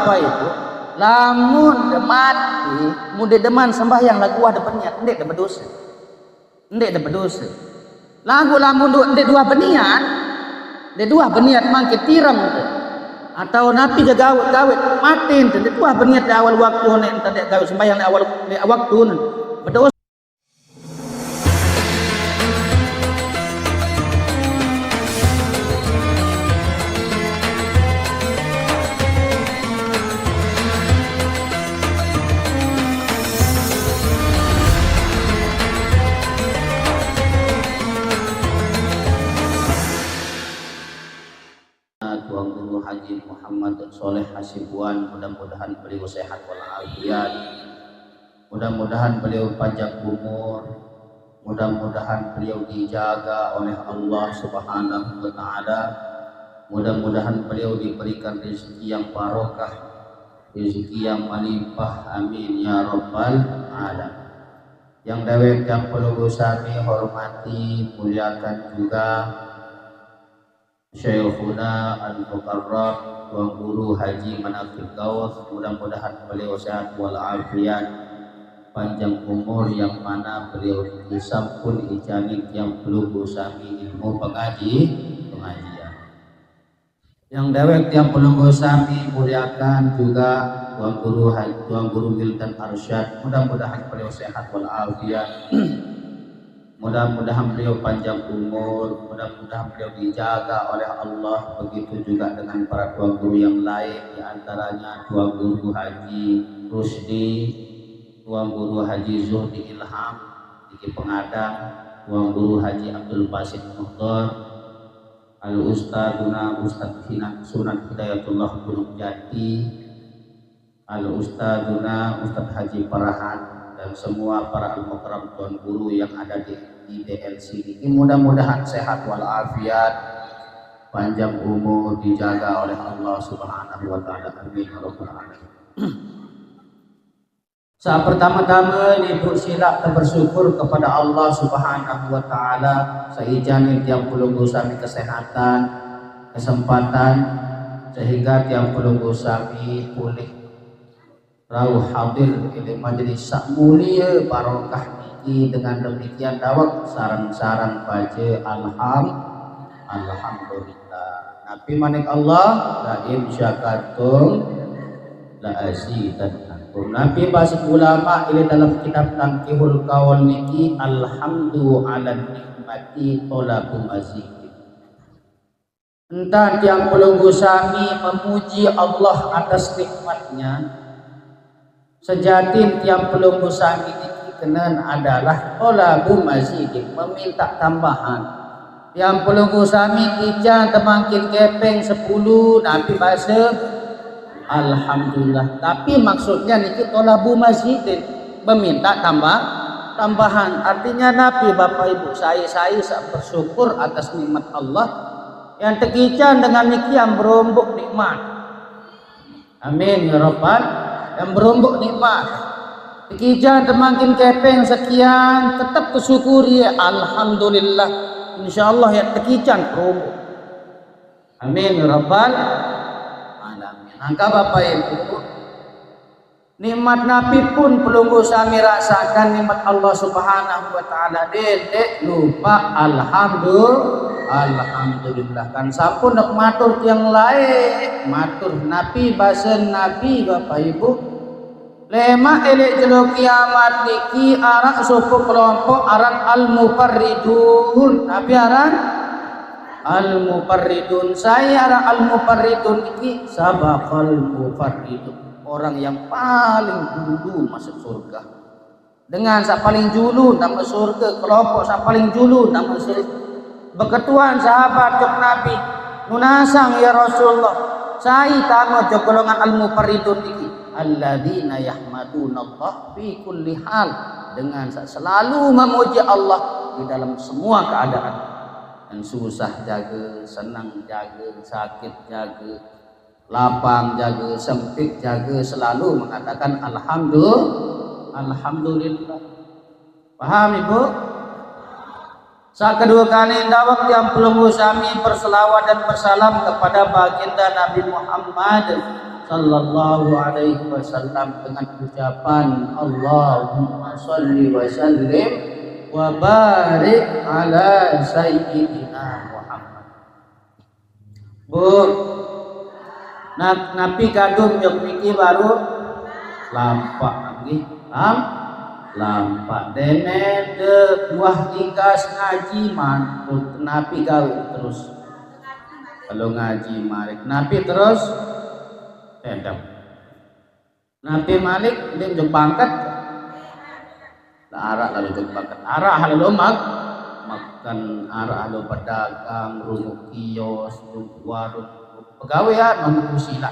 Bapak Ibu, lamun mati mudah deman sembahyang lagu ada berniat ndek ada berdosa. Ndek ada berdosa. Lagu lamun ndek dua berniat mangke tiram atau napi jaga gawet mati ndek dua berniat di awal waktu nek ndek gawet sembahyang di awal waktu berdosa. Tuan Guru Haji Muhammad Soleh Hasibuan, mudah-mudahan beliau sehat walafiat, mudah-mudahan beliau panjang umur, mudah-mudahan beliau dijaga oleh Allah Subhanahu wa Ta'ala, mudah-mudahan beliau diberikan rezeki yang barokah, rezeki yang melimpah, amin ya rabbal alamin. Yang dewek yang perlu kami hormati, muliakan juga Syekhuna Al-Mukarram Tuan Guru Haji Manafik Gawas, mudah-mudahan beliau sehat walafiat, panjang umur, yang mana beliau disampun ijanik yang perlu sami ilmu pengajian. Yang dewek yang perlu sami muliakan juga Tuan Guru Haji, Tuan Guru Wildan Arsyad, mudah-mudahan beliau sehat walafiat. Mudah-mudahan beliau panjang umur, mudah-mudahan beliau dijaga oleh Allah. Begitu juga dengan para tuan guru yang lain, diantaranya Tuan Guru Haji Rusdi, Tuan Guru Haji Zuhdi Ilham di Pengadang, Tuan Guru Haji Abdul Basit Muhtar, Al-Ustadzuna Ustadz Sunat Hidayatullah Gunung Jati, Al-Ustadzuna Ustadz Haji Parahan, dan semua para al-mukarram tuan guru yang ada di DLC ini, mudah-mudahan sehat walafiat, panjang umur, dijaga oleh Allah Subhanahu wa Ta'ala, amin ya rabbal alamin. Saat pertama-tama ibu sila bersyukur kepada Allah Subhanahu wa Ta'ala, seijanin tiang pelunggu sami kesehatan, kesempatan, sehingga tiang pelunggu sami pulih rauh hadir ila majelis sak mulia barokah niki. Dengan demikian dawak sarang-sarang baca alhamdulillah. Nabi manik Allah la in syakartum la azidannakum. Nabi bahasa ulama ini dalam kitab Tangkihul Qaul niki, alhamdu ala nikmati tolabu mazid. Entah yang pelunggu sami memuji Allah atas nikmatnya. Sejati tiang pelunggu sami dikenan adalah tolabu mazidin, meminta tambahan. Tiang pelunggu sami ijan temangkin kepeng 10 Nabi bahasa alhamdulillah. Tapi maksudnya niki tolabu mazidin, meminta tambahan. Artinya Nabi Bapak Ibu saya bersyukur atas nikmat Allah yang tekican dengan niki yang berombok nikmat. Amin ya rabbal, yang berombok nikmat. Tikijan temakin kepeng sekian, tetap kesyukuri alhamdulillah. Insyaallah ya tikijan berombok. Amin ya rabbal alamin. Angka Bapak Ibu, nikmat Nabi pun pelunggu sami rasakan nikmat Allah Subhanahu wa Ta'ala. Dek lupa alhamdulillah kan sampun nak matur yang lain, matur Nabi bahasa Nabi Bapak Ibu. Lema elek jelo kiamat niki arak sopo kelompok aran al-mufarridun. Nabi aran al-mufarridun. Saya aran al-mufarridun niki sabaqal mufarridun, orang yang paling dulu masuk surga. Dengan sak paling dulu nama surga, kelompok sak paling dulu nama surga. Beketuan sahabat jok Nabi munasang ya Rasulullah, saya tamu jok golongan al-mufarridun niki, alladzina yahmadunallah fi kulli hal, dengan selalu memuji Allah di dalam semua keadaan. Dan susah jaga, senang jaga, sakit jaga, lapang jaga, sempit jaga, selalu mengatakan alhamdulillah. Paham Ibu? Saat kedua kali dawak yang pelunggu sami berselawat dan bersalam kepada baginda Nabi Muhammad sallallahu alaihi wasallam dengan ucapan Allahumma shalli wa sallim wa barik ala sayyidina Muhammad. Bu, napi kagum jok niki baru lampak lagi, lampak demet buah ikas ngaji mantut napi gawe terus. Kalau ngaji malik napi terus pedam. Napi malik dia jok bangkat. Arah lalu jok bangkat. Arah lalu makan arah lalu pedagang, rumah kios, warung pegawaian menunggu sila.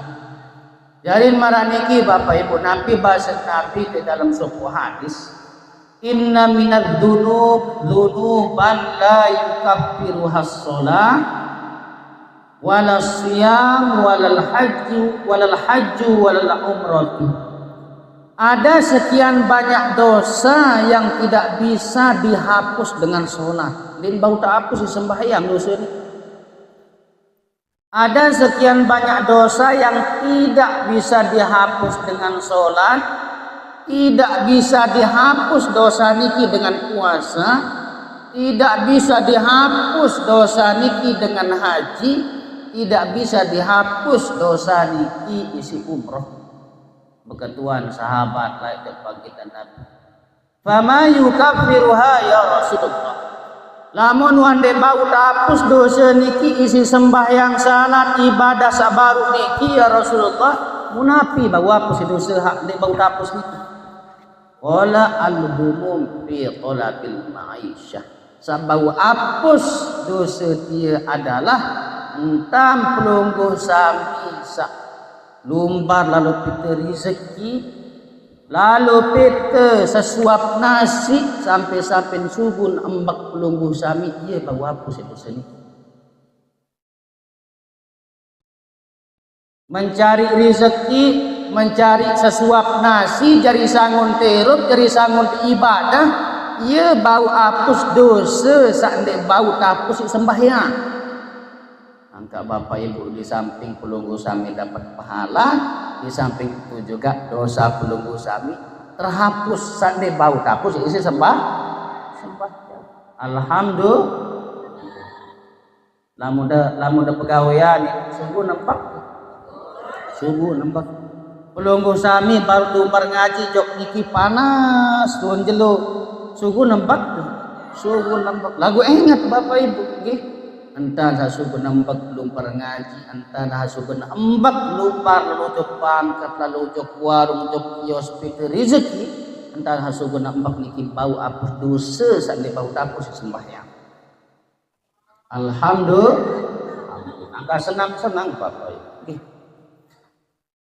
Jadi maraniki Bapak Ibu Nabi bahasa Nabi di dalam sebuah hadis, inna minad dzunub dzunuban la yukaffiruha as-shalah wala siyam walal hajju walal umratu. Ada sekian banyak dosa yang tidak bisa dihapus dengan sholat. Din bau tak hapus sembahyang dosa ini. Ada sekian banyak dosa yang tidak bisa dihapus dengan sholat, tidak bisa dihapus dosa niki dengan puasa, tidak bisa dihapus dosa niki dengan haji, tidak bisa dihapus dosa niki isi umroh. Beketuan sahabat lain depan kita Nabi. Fama yukaffiruha ya Rasulullah. Lamun wande bau hapus dosa niki isi sembahyang salat ibadah sabaru niki ya Rasulullah, munapi bau hapus dosa hak de bau hapus niki. Wala al-humum fi talabil ma'isyah. Sabau hapus dosa dia adalah entam pelungguh sami sak lumbar lalu pita rezeki, lalu pita sesuap nasi sampai subun embak pelungguh sami ia bawa hapus itu seni. Mencari rezeki, mencari sesuap nasi, jari sangun terup, jari sangun ibadah, ia bau hapus dosa sandek bau hapus sembahyang. Angka Bapak Ibu di samping pelunggu sami dapat pahala, di samping itu juga dosa pelunggu sami terhapus sande bau hapus isi sembahyang. Alhamdulillah. Lamun da pegawaian sungguh nampak. Pelunggu sami baru lumbar ngaji jok niki panas tuan jelo. Sungguh nampak. Lagu ingat Bapak Ibu nggih. Entah hasugun nambak lumpar ngaji, entah hasugun ambak lumpar lalu jok pangkat lalu jok warung jok kios pita rezeki, entah hasugun nambak niki bau hapus dosa sande bau hapus sembahyang. Alhamdulillah. Angka senang Bapak Ibu.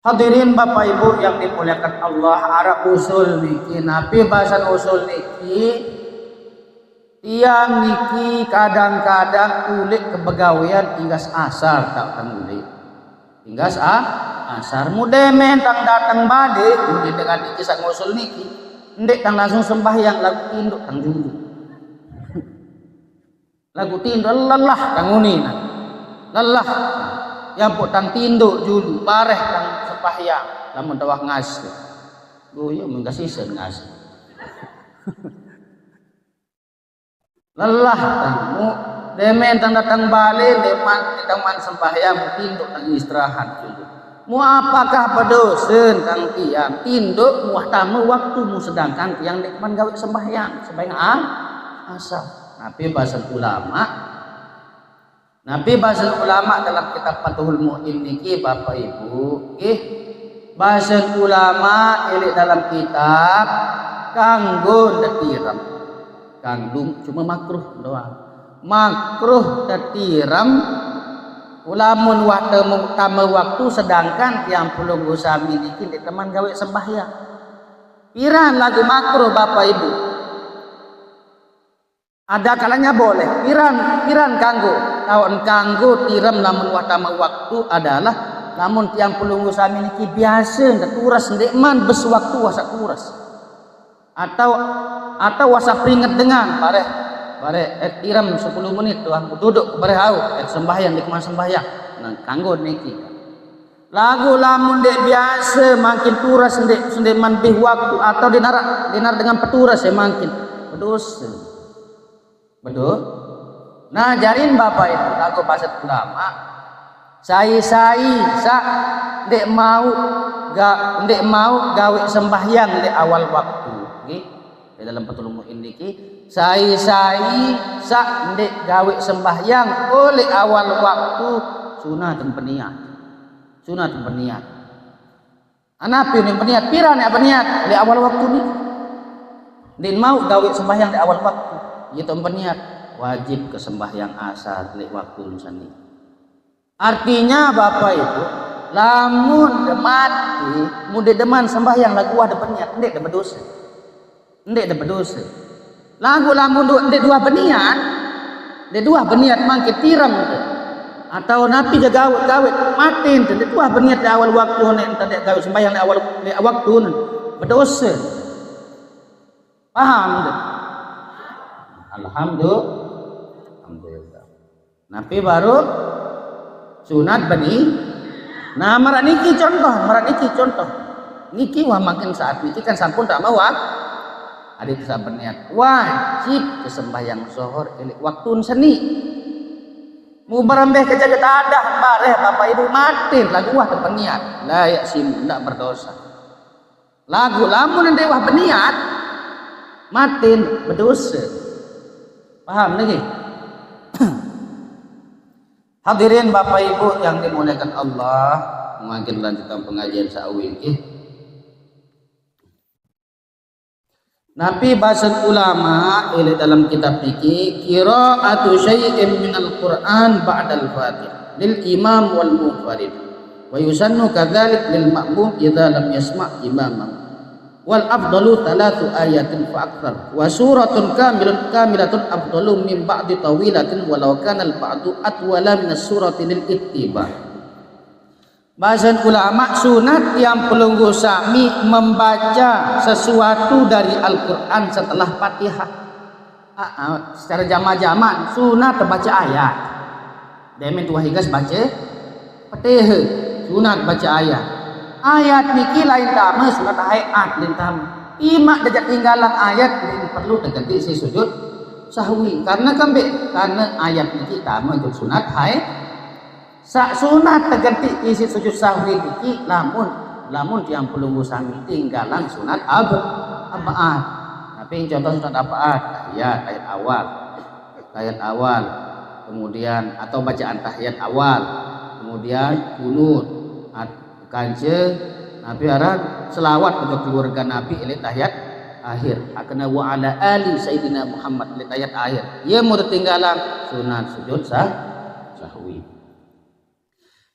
Hadirin Bapak Ibu yang dimuliakan Allah, arah usul niki nabi bahasan usul niki tiang niki kadang-kadang ulik kepegawaian hingga asar tak ulik hingga asar mudah mentang datang balik ulik dengan niki sak ngusul niki ndek tang langsung sembahyang lagu tinduk tang dulu lagu tinduk lelah tang unina lelah yang pok tang tinduk dulu pareh tang sembahyang lamun tawah ngas goyo mengkasisen ngas lelah tamu demen tang datang balik deman man sembahyang tinduk tang istirahat dulu mu apakah pedosen kang tiang tinduk mu tamu waktu mu sedangkan tiang dekman gawe sembahyang asal Nabi bahasa ulama dalam kitab Fathul Mu'in niki Bapak Ibu bahasa ulama elik dalam kitab kanggo detiram kandung cuma makruh doang. Makruh tetiram ulamun tama waktu sedangkan tiang pelunggu sami niki di teman gawe sembahyang. Piran lagu makruh Bapak Ibu. Ada kalanya boleh. Piran kanggo. Tahun kanggo tiram lamun tama waktu adalah lamun tiang pelunggu sami niki biasa kuras ndek man bes waktu wasa kuras. Atau wasa peringat dengan bare tiram 10 menit tuh duduk bare hau sembahyang di kemana sembahyang nah kanggo niki Lagu lamun dek biasa makin turas sendek manbih waktu atau dinar dengan peturas ya makin berdosa. Betul? Nah jarin bapak itu lagu pasat ulama sa ndek mau gawe sembahyang di awal waktu nggih di dalam petulung ini ki sa ndek gawe sembahyang oleh awal waktu sunat dan peniat anapi ning peniat pira nek peniat di awal waktu ni ndek mau gawe sembahyang di awal waktu ieu peniat wajib ke sembahyang asar di waktu lusani. Artinya bapak itu lamun mati mudah deman sembahyang lagu ada peniat ndek ada berdosa lagu lamun dua peniat mangke tiram atau napi jaga gawet mati ndek dua peniat di awal waktu nek ndek gawe sembahyang di awal waktu berdosa. Paham ndek? Alhamdulillah. Napi baru sunat bani. Nah marak niki contoh niki wah makin saat niki kan sampun tak mau adik bisa berniat wajib kesembahyang zuhur ilik waktu seni mau berembeh kejaga ada bareh bapak ibu mati lagu wah berniat la ya sim ndak berdosa lagu lamun dewa berniat mati berdosa. Paham lagi? Hadirin bapak ibu yang dimuliakan Allah, makin lanjutan pengajian sawi ini. Nabi bahasa ulama ini dalam kitab fikih qira'atu syai'in minal Qur'an ba'dal Fatihah lil imam wal munfarid wa yusannu kadzalik lil ma'mum idza lam yasma' imamah wal afdalu 3 ayatin fa akthar wa suratun kamilatun afdalu min ba'di tawilatin walau kana al ba'du atwala min as-surati lil ittiba. Bahasan ulama sunat yang pelunggu sami membaca sesuatu dari Al-Qur'an setelah Fatihah. Secara jama-jama sunat baca ayat. Demen tuah higas baca Fatihah, sunat baca ayat. Ayat niki lain tama sunat ayat lain tama. Imak dajak tinggalan ayat ini perlu diganti si sujud sahwi karena ayat niki tama itu sunat ayat. Sak sunat terganti isi sujud sahwi niki lamun yang perlu sami tinggalan sunat abaat. Tapi contoh sunat abaat ayat awal kemudian atau bacaan tahiyat awal kemudian kunut kance Nabi aran selawat untuk keluarga Nabi ini tahiyat akhir akana wa ala ali sayyidina Muhammad ini tahiyat akhir ia mau tinggalan sunat sujud sahwi.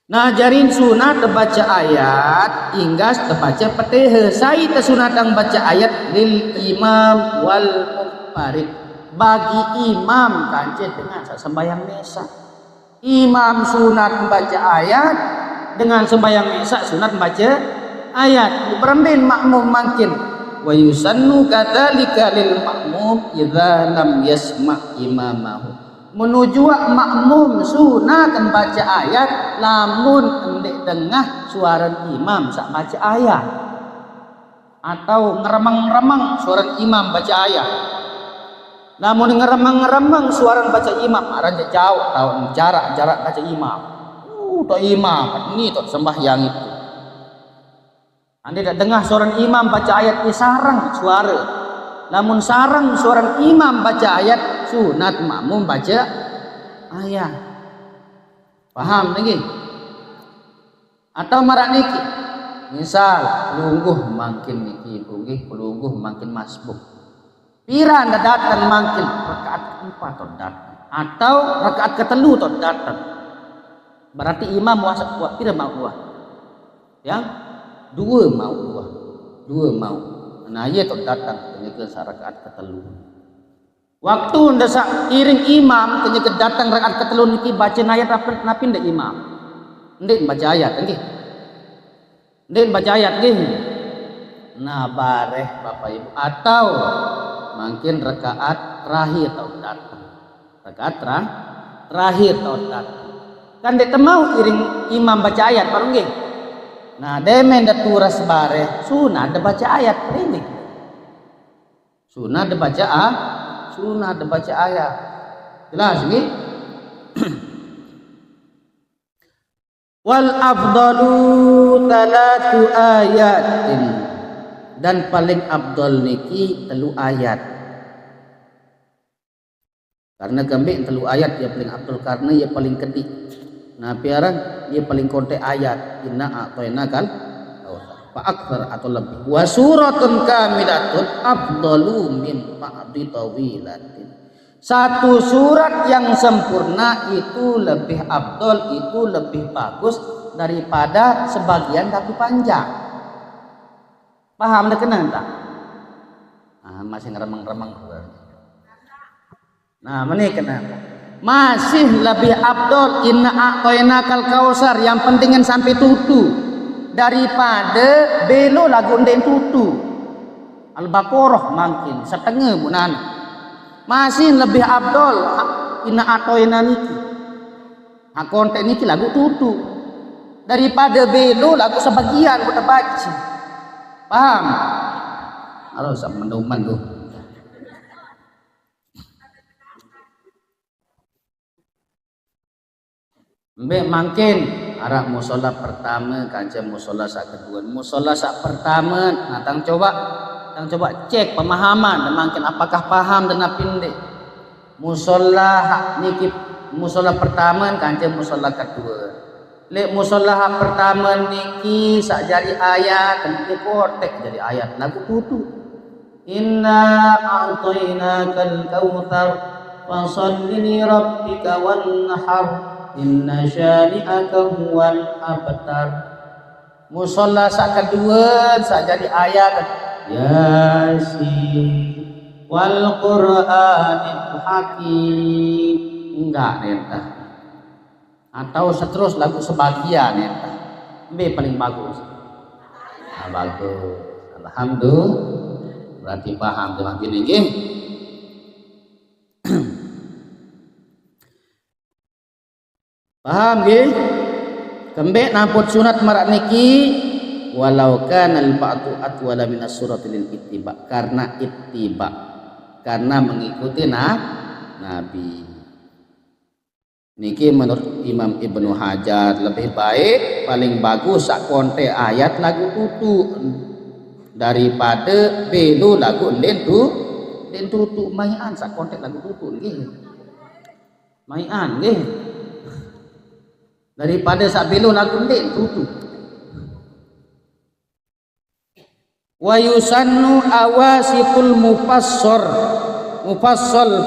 Nah jarin sunat terbaca ayat inggas terbaca Fatihah sai tersunatang baca ayat lil imam wal munfarid bagi imam kance dengan sembahyang misa imam sunat membaca ayat dengan sembahyang misa sunat membaca ayat berembin makmum makin wa yusannu kadzalika lil makmum idza lam yasma' imamahu menuju makmum sunat membaca ayat lamun endek tengah suara imam sak baca ayat atau ngeremeng-ngeremeng suara imam baca ayat namun ngeremeng-ngeremeng suara baca imam aran jauh tahu jarak baca imam tok imam ini tok sembahyang itu anda tidak dengar suara imam baca ayat ini sarang suara namun sarang suara imam baca ayat sunat makmum baca ayat. Paham lagi? Atau marak niki misal pelungguh makin niki pelungguh makin masbuk pira anda datang makin rakaat keempat atau rakaat ketelu datang berarti imam wasak buat pira mau yang dua mau nah iya datang kenyeke rakaat ketelu waktu ndesak iring imam kenyeke datang rakaat ketelu niki baca ayat napi ndak imam ndik baca ayat nggih baca ayat nggih nah bareh bapak ibu atau mungkin rakaat terakhir datang rakaat terakhir datang kan dek temau iring imam baca ayat baru nggih Nah, demen da turas bare, sunah da baca ayat ini. Sunah da baca ayat. Jelas ini? Wal afdalu talatu ayatin, dan paling abdul niki telu ayat. Karena gambik telu ayat ya paling abdul, karena ya paling kedik. Nah piaran ia paling kontek ayat, inna a'tayna kal fa akthar atau lebih. Wa suratun kamilatun afdalu min ba'di tawilatin. Satu surat yang sempurna itu lebih afdal, itu lebih bagus daripada sebagian tapi panjang. Paham dah kena tak? Ah, masih ngeremang-remang. Nah, mana kenapa? Masih lebih afdal inna a'tayna kal kausar, yang pentingin sampai tutu, daripada belo lagu ndeng tutu. Al-Baqarah makin setengah bunan. Masih lebih afdal inna a'tayna niki. Konten niki lagu tutu, daripada belo lagu sebagian kita baca. Paham? Halo sama menduman tuh. Mbak makin arah musola pertama kanca musola sak kedua. Musola sak pertama, nah tang coba cek pemahaman dan makin apakah paham dan apinde. Musola niki musola pertama kanca musola kedua. Lek musola pertama niki sak jari ayat dan niki kotek jadi ayat lagu tutu. Inna a'tainakal kautsar fasholli li rabbika wanhar. Inna syani'aka huwal abtar. Musola sak kedua sak jadi ayat Yasin wal Qur'anil Hakim. Enggak neta. Atau seterus lagu sebagian neta. B paling bagus. Nah, bagus. Alhamdulillah. Berarti paham dengan gini nggih. Paham nggih? Kembek namput sunat marak niki walau kana al-ba'du atwala min as-surati lil ittiba, karena ittiba, karena mengikuti nabi. Niki menurut Imam Ibnu Hajar lebih baik paling bagus sak konte ayat lagu tutu daripada belu lagu len tutu mayan sak konte lagu tutu nggih. Mayan nggih. Daripada sak belu lagu ndek tutu. Wa yusannu awasitul mufassal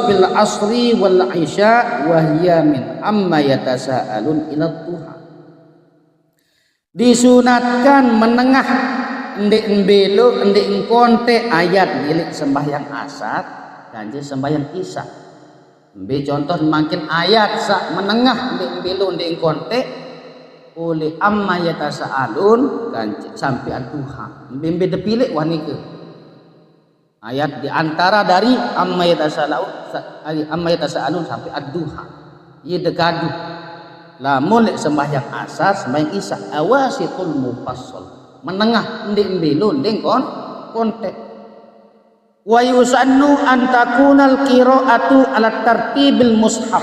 fil asri wal isya wa hiya min amma yatasaalun ila tuha. Disunatkan menengah ndek belu ndek konte ayat milik sembahyang asar dan sembahyang isya. Ambil contoh makin ayat sak menengah ndek belu ndek kontek oleh amma yatasaalun kan sampai ad-duha. Ambil depilek wanika. Ayat di antara dari amma yatasaalun sampai ad-duha. Ia dekadu. Lamun lek sembahyang asar, sembahyang isya awasitul mufassal. Menengah ndek belu ndek kontek. Wa yusannu an takunal qiraatu ala tartibil mushaf.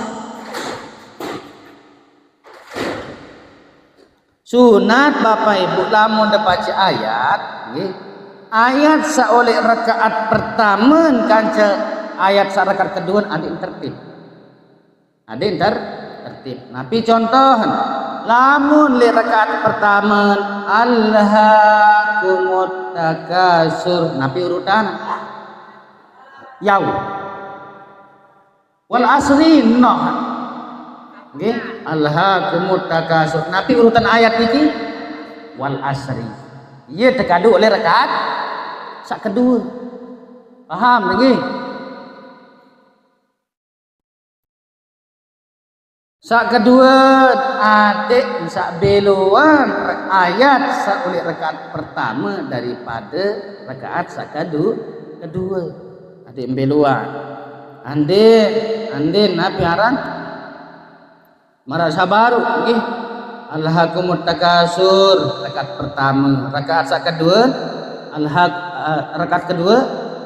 Sunat Bapak Ibu lamun baca ayat nggih. Ayat saoleh rakaat pertama kanca ayat sa rakaat kedua ada tertib. Ada tertib. Nabi contoh lamun li rakaat pertama alhaakumut takasur, nabi urutan yaw wal asri noh nggih alhaakumut takasur, nabi urutan ayat niki wal asri ieu tekadu oleh rakaat sak kedua. Paham nggih? Sak kedua adik sak beloan ayat sak oleh rakaat pertama daripada rakaat sak kedua. Adik beluan ande nabi aran marah sabaru nggih alhaakumut takasur rakaat pertama. Rakaat kedua rakaat kedua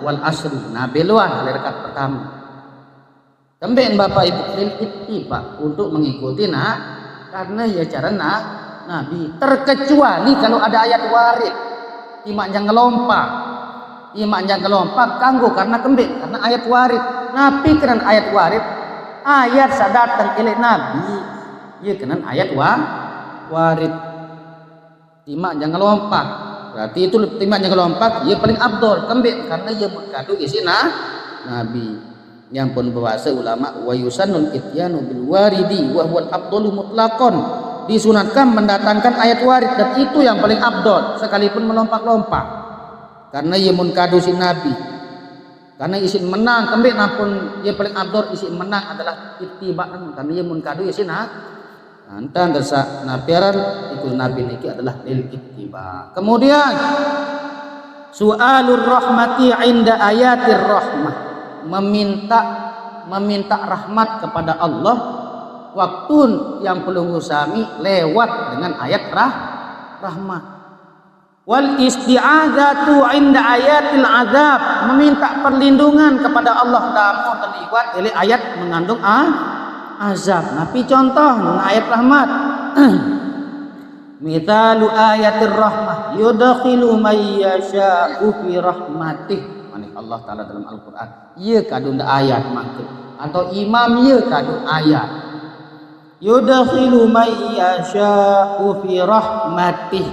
wal asri. Nah beluan dari rakaat pertama. Kembali Bapak Ibu ittiba untuk mengikuti karena ya cara Nabi, terkecuali kalau ada ayat warid imak jangan ngelompat kanggo karena karena ayat warid Nabi kena ayat warid ayat sadatang ilai Nabi ya kena ayat warid imak jangan lompat berarti itu imak jangan lompat ya paling abdol karena ya mengadu isi Nabi yang pun bahasa ulama wa yusannul ityanu bil waridi wa huwal abdalu mutlaqan, disunatkan mendatangkan ayat warid dan itu yang paling abdol sekalipun melompat-lompat karena ia munkadu si Nabi karena isin menang kembali nampun ia paling abdol isin menang adalah ittibaan karena ia munkadu isin antan desa nabiaran ikut Nabi niki adalah lil ittiba. Kemudian su'alur rahmati inda ayatir rahmah, meminta rahmat kepada Allah waktu yang perlu sami lewat dengan ayat rahmat. Wal isti'adzatu inda ayatil azab, meminta perlindungan kepada Allah dalam terlibat oleh ayat mengandung azab. Nabi contoh ayat rahmat. Mithalu ayatir rahmah yudkhilu may yasha'u fi rahmatih. Allah Ta'ala dalam Al-Quran ia kadun ayat maksud atau imam ia kadun ayat yudkhilu may yasha'u fi rahmatih.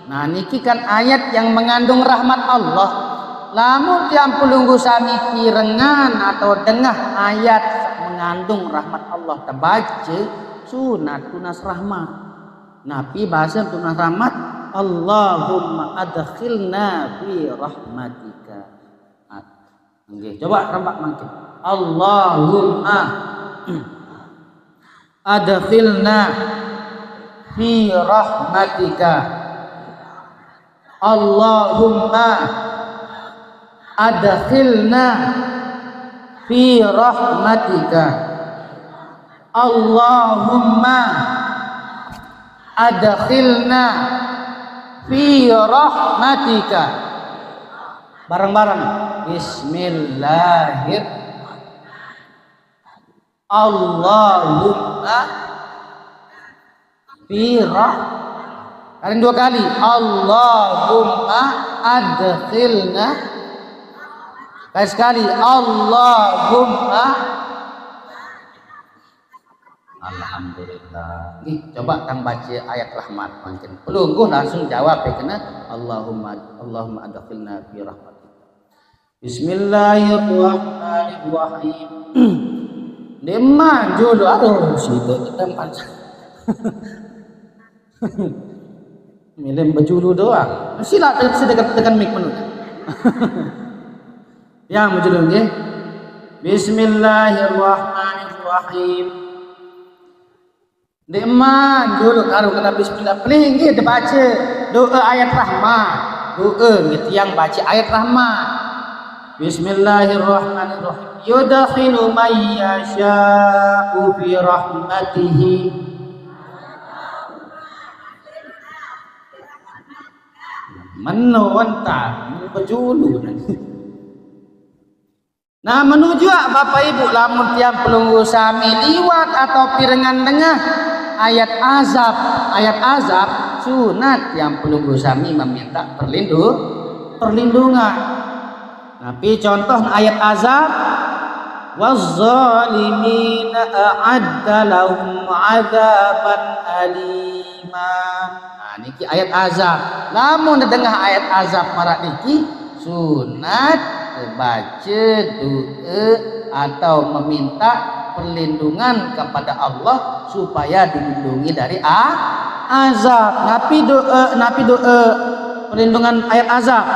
Nah niki kan ayat yang mengandung rahmat Allah. Lamun yang pelunggu sami pirengan atau dengah ayat mengandung rahmat Allah terbaca sunat tunas rahmat. Nabi bahasa tunas rahmat Allahumma adkhilna fi rahmatika. Okay, coba rambak makin. Allahumma adkhilna fi rahmatika. Allahumma adkhilna fi rahmatika. Allahumma adkhilna fi rahmatika. Bareng-bareng. Bismillahir Allahumma fi kalian dua kali Allahumma adkhilna sekali Allahumma. Alhamdulillah. Nih coba kang baca ayat rahmat mungkin pelungguh langsung jawab ya kena Allahumma adkhilna fi rahmatika. Bismillahirrahmanirrahim. Dia maju doa aduh situ tempat. Milih baju dulu doang. Sila tekan mic penuh. Yang maju dulu nggih. Bismillahirrahmanirrahim. Dia maju dulu karo kena bismillah. Paling nggih dibaca doa ayat rahmat. Doa gitu yang baca ayat rahmat. Bismillahirrahmanirrahim. Yudkhilu may yasha'u fi rahmatihi. Menonta berjulu. Nah menuju Bapak Ibu lamun tiang pelunggu sami liwat atau pirengan dengah ayat azab sunat yang pelunggu sami meminta perlindungan. Tapi contoh ayat azab waz-zalimina a'adda lahum 'adzaban alima. Nah niki ayat azab. Lamun dengah ayat azab marak niki sunat baca doa atau meminta perlindungan kepada Allah supaya dilindungi dari azab. Nabi doa perlindungan ayat azab.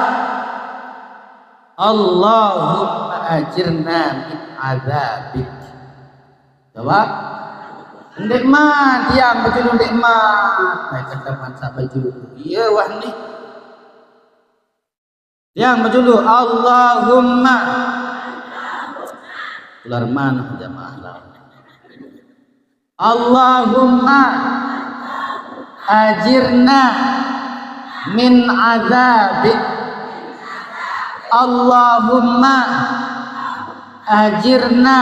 Allahumma ajirna min azabik. Coba nikmat yang betul nikmat. Baik teman sahabat dulu. Iya wah nih. Yang betul Allahumma. Keluar mana jamaah lah. Allahumma ajirna min azabik. Allahumma ajirna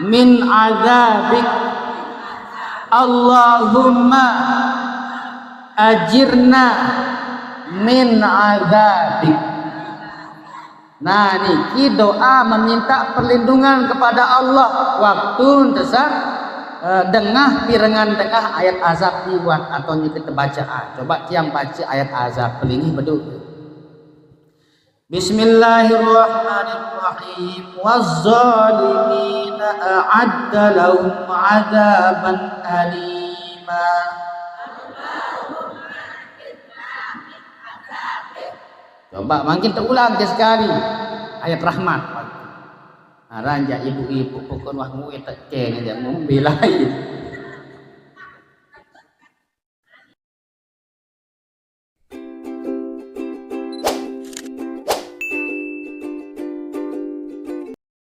min azabik. Allahumma ajirna min azabik. Nah, niki doa meminta perlindungan kepada Allah waktu desa dengah pirengan dengah ayat azab iwan atau niki bacaan. Coba tiang baca ayat azab pelingih beduk. Bismillahirrahmanirrahim. Waz-zalimina a'adda lahum 'adzaban alima. Coba makin terulang sekali ayat rahmat. Aranja ibu-ibu pokon wah muit tekeng aja membelai.